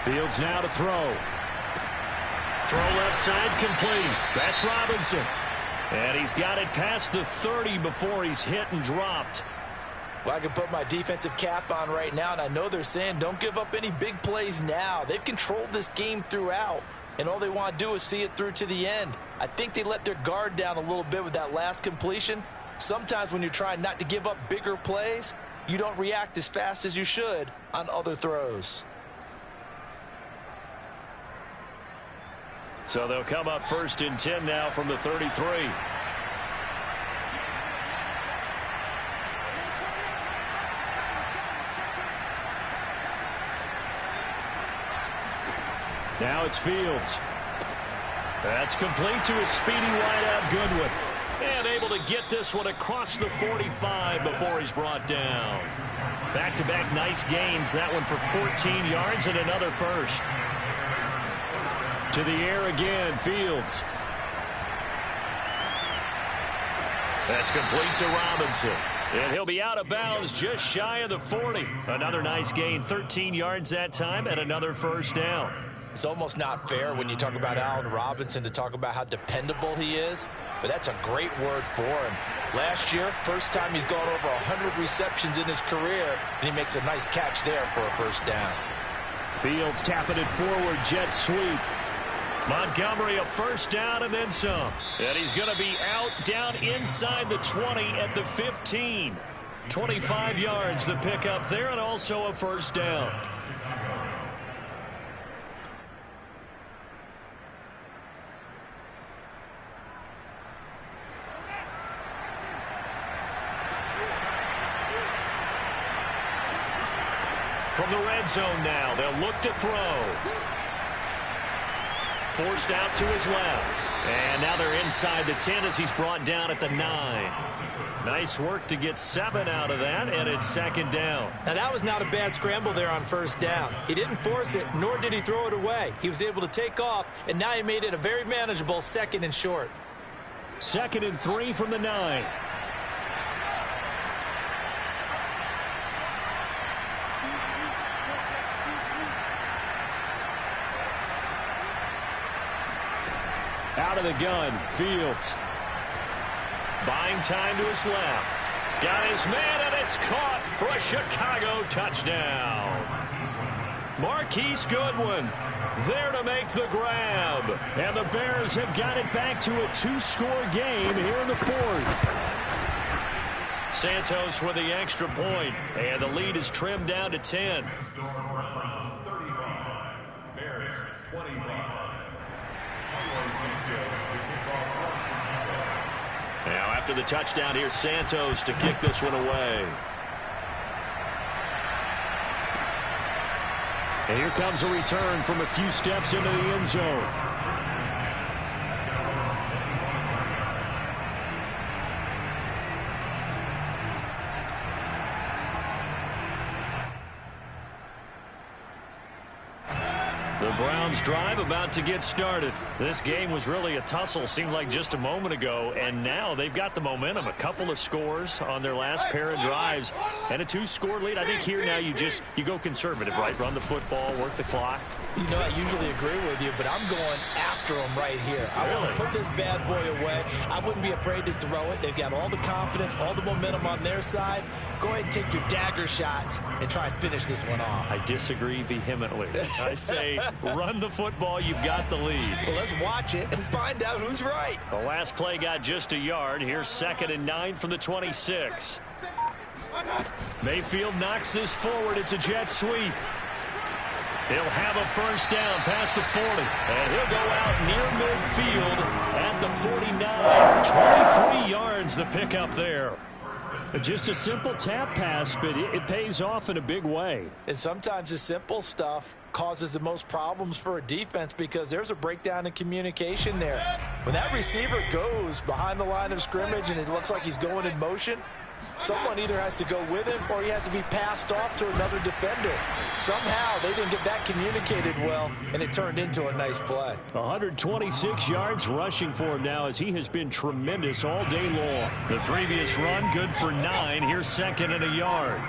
Fields now to throw. Throw left side complete. That's Robinson. And he's got it past the 30 before he's hit and dropped. Well, I can put my defensive cap on right now, and I know they're saying don't give up any big plays now. They've controlled this game throughout, and all they want to do is see it through to the end. I think they let their guard down a little bit with that last completion. Sometimes when you're trying not to give up bigger plays, you don't react as fast as you should on other throws. So they'll come up 1st and 10 now from the 33. Now it's Fields. That's complete to his speedy wideout Goodwin. And able to get this one across the 45 before he's brought down. Back-to-back nice gains. That one for 14 yards and another first. To the air again, Fields. That's complete to Robinson. And he'll be out of bounds just shy of the 40. Another nice gain, 13 yards that time, and another first down. It's almost not fair when you talk about Allen Robinson to talk about how dependable he is, but that's a great word for him. Last year, first time he's gone over 100 receptions in his career, and he makes a nice catch there for a first down. Fields tapping it forward, jet sweep. Montgomery a first down and then some. And he's going to be out down inside the 20 at the 15. 25 yards the pickup there, and also a first down. From the red zone now, they'll look to throw. Forced out to his left. And now they're inside the 10 as he's brought down at the 9. Nice work to get 7 out of that, and it's second down. Now, that was not a bad scramble there on first down. He didn't force it, nor did he throw it away. He was able to take off, and now he made it a very manageable 2nd and short. 2nd and 3 from the 9. Out of the gun, Fields. Buying time to his left. Got his man, and it's caught for a Chicago touchdown. Marquise Goodwin there to make the grab. And the Bears have got it back to a 2-score game here in the 4th. Santos with the extra point, and the lead is trimmed down to 10. Bears 25. Now after the touchdown, here's Santos to kick this one away. And here comes a return from a few steps into the end zone. The Browns drive about to get started. This game was really a tussle, seemed like just a moment ago, and now they've got the momentum. A couple of scores on their last pair of drives and a 2-score lead. I think here now you go conservative, right? Run the football, work the clock. You know, I usually agree with you, but I'm going after him right here. I want to put this bad boy away. I wouldn't be afraid to throw it. They've got all the confidence, all the momentum on their side. Go ahead and take your dagger shots and try and finish this one off. I disagree vehemently. I say run the football. You've got the lead. Well, let's watch it and find out who's right. The last play got just a yard. Here's 2nd and 9 from the 26. Mayfield knocks this forward. It's a jet sweep. He'll have a first down past the 40. And he'll go out near midfield at the 49. 23 yards the pickup there. Just a simple tap pass, but it pays off in a big way. And sometimes the simple stuff causes the most problems for a defense because there's a breakdown in communication there. When that receiver goes behind the line of scrimmage and it looks like he's going in motion, someone either has to go with him or he has to be passed off to another defender. Somehow they didn't get that communicated well, and it turned into a nice play. 126 yards rushing for him now as he has been tremendous all day long. The previous run good for 9. Here's 2nd and a yard.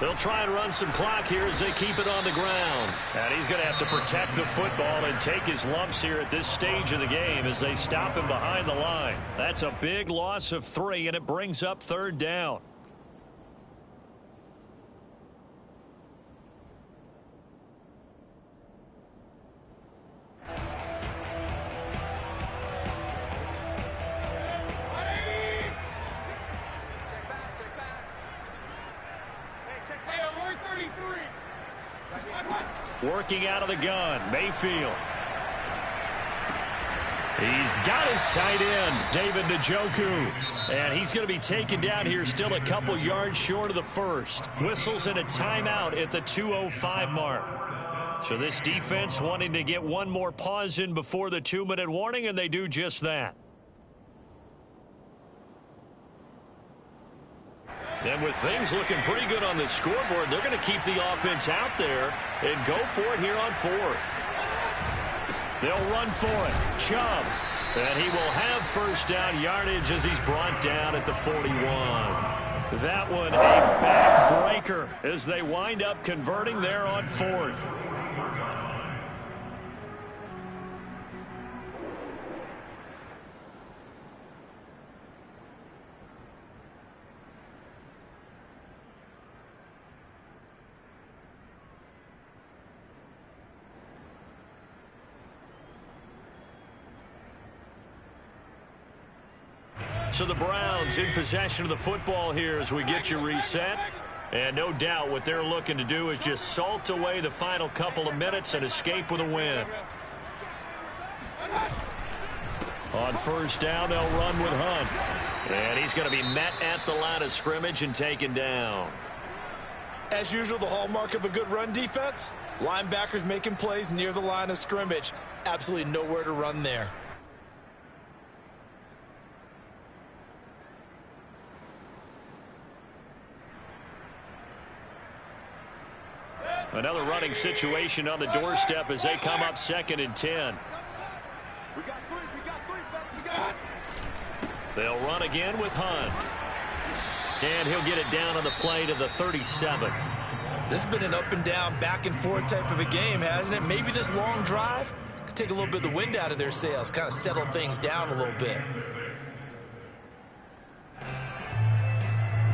They'll try and run some clock here as they keep it on the ground. And he's going to have to protect the football and take his lumps here at this stage of the game as they stop him behind the line. That's a big loss of 3, and it brings up 3rd down. Working out of the gun, Mayfield. He's got his tight end, David Njoku. And he's going to be taken down here still a couple yards short of the first. Whistles and a timeout at the 2:05 mark. So this defense wanting to get one more pause in before the 2-minute warning, and they do just that. And with things looking pretty good on the scoreboard, they're going to keep the offense out there and go for it here on 4th. They'll run for it. Chubb And he will have first down yardage as he's brought down at the 41. That one a backbreaker as they wind up converting there on 4th. So the Browns in possession of the football here as we get you reset. And no doubt what they're looking to do is just salt away the final couple of minutes and escape with a win. On first down, they'll run with Hunt. And he's going to be met at the line of scrimmage and taken down. As usual, the hallmark of a good run defense, linebackers making plays near the line of scrimmage. Absolutely nowhere to run there. Another running situation on the doorstep as they come up 2nd and 10. They'll run again with Hunt. And he'll get it down on the play to the 37. This has been an up and down, back and forth type of a game, hasn't it? Maybe this long drive could take a little bit of the wind out of their sails, kind of settle things down a little bit.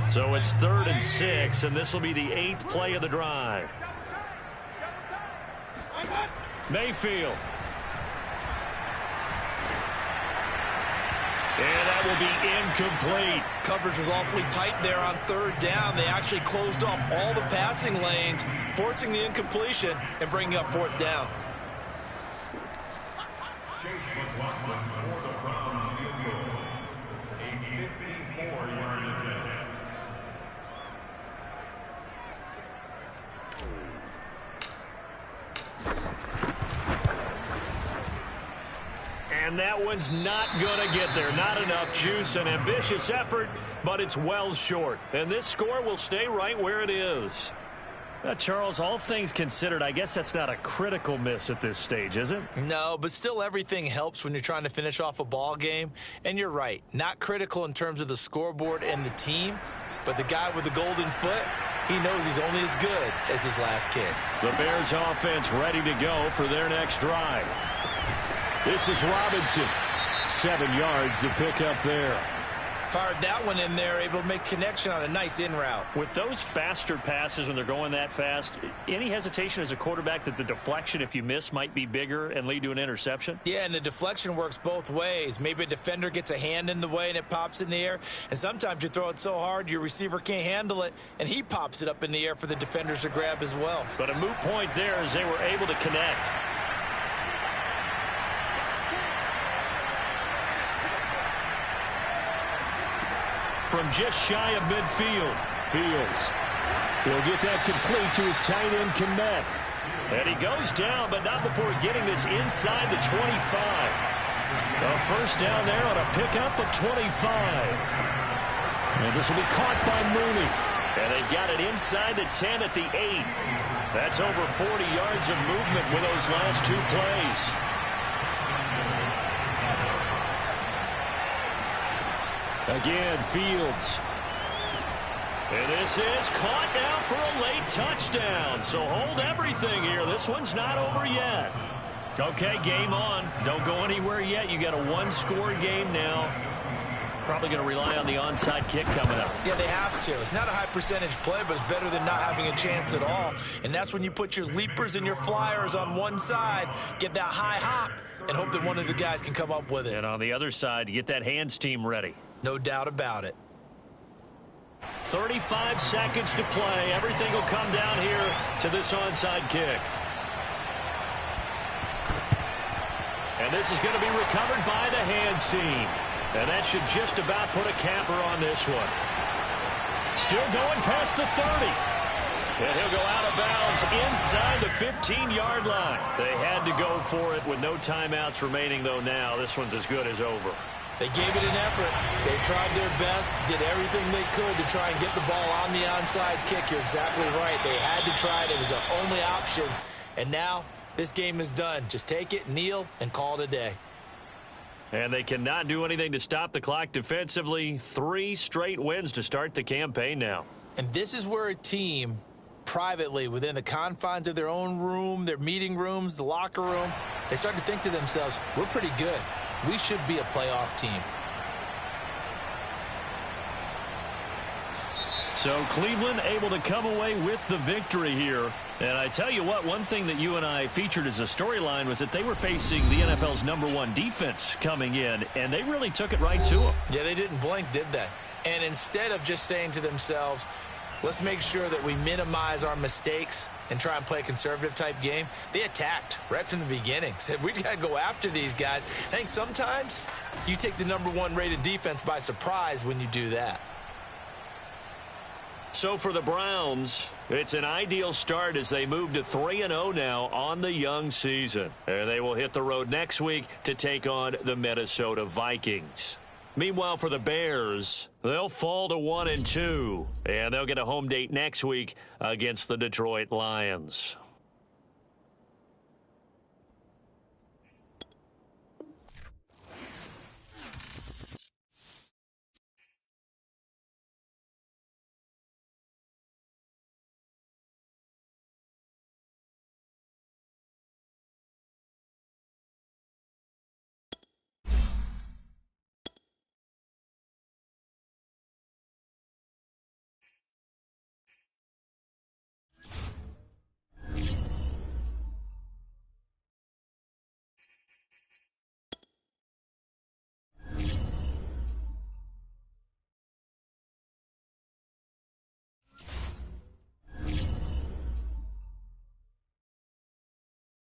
So it's 3rd and 6, and this will be the 8th play of the drive. Mayfield. And that will be incomplete. Coverage was awfully tight there on 3rd down. They actually closed off all the passing lanes, forcing the incompletion and bringing up 4th down. Chase McLaughlin for the Browns field goal. A 54-yard attempt. And that one's not going to get there. Not enough juice. An ambitious effort, but it's well short. And this score will stay right where it is. Charles, all things considered, I guess that's not a critical miss at this stage, is it? No, but still everything helps when you're trying to finish off a ball game. And you're right, not critical in terms of the scoreboard and the team, but the guy with the golden foot, he knows he's only as good as his last kick. The Bears offense ready to go for their next drive. This is Robinson. 7 yards to pick up there. Fired that one in there, able to make connection on a nice in route. With those faster passes when they're going that fast, any hesitation as a quarterback that the deflection, if you miss, might be bigger and lead to an interception? Yeah, and the deflection works both ways. Maybe a defender gets a hand in the way and it pops in the air. And sometimes you throw it so hard your receiver can't handle it, and he pops it up in the air for the defenders to grab as well. But a moot point there as they were able to connect. From just shy of midfield. Fields. He'll get that complete to his tight end, Kmet. And he goes down, but not before getting this inside the 25. A first down there on a pickup of 25. And this will be caught by Mooney. And they've got it inside the 10 at the 8. That's over 40 yards of movement with those last 2 plays. Again, Fields. And this is caught now for a late touchdown. So hold everything here. This one's not over yet. Okay, game on. Don't go anywhere yet. You got a 1-score game now. Probably going to rely on the onside kick coming up. Yeah, they have to. It's not a high percentage play, but it's better than not having a chance at all. And that's when you put your leapers and your flyers on one side, get that high hop, and hope that one of the guys can come up with it. And on the other side, get that hands team ready. No doubt about it. 35 seconds to play. Everything will come down here to this onside kick. And this is going to be recovered by the hands team. And that should just about put a capper on this one. Still going past the 30. And he'll go out of bounds inside the 15-yard line. They had to go for it with no timeouts remaining, though, now. This one's as good as over. They gave it an effort. They tried their best, did everything they could to try and get the ball on the onside kick. You're exactly right. They had to try it. It was their only option. And now this game is done. Just take it, kneel, and call it a day. And they cannot do anything to stop the clock defensively. 3 straight wins to start the campaign now. And this is where a team, privately, within the confines of their own room, their meeting rooms, the locker room, they start to think to themselves, we're pretty good. We should be a playoff team. So Cleveland able to come away with the victory here. And I tell you what, one thing that you and I featured as a storyline was that they were facing the NFL's #1 defense coming in, and they really took it right to them. Yeah, they didn't blink, did they? And instead of just saying to themselves, let's make sure that we minimize our mistakes and try and play a conservative type game, they attacked right from the beginning. Said, we got to go after these guys. I think sometimes you take the #1 rated defense by surprise when you do that. So for the Browns, it's an ideal start as they move to 3-0 now on the young season. And they will hit the road next week to take on the Minnesota Vikings. Meanwhile, for the Bears, they'll fall to 1-2, and they'll get a home date next week against the Detroit Lions.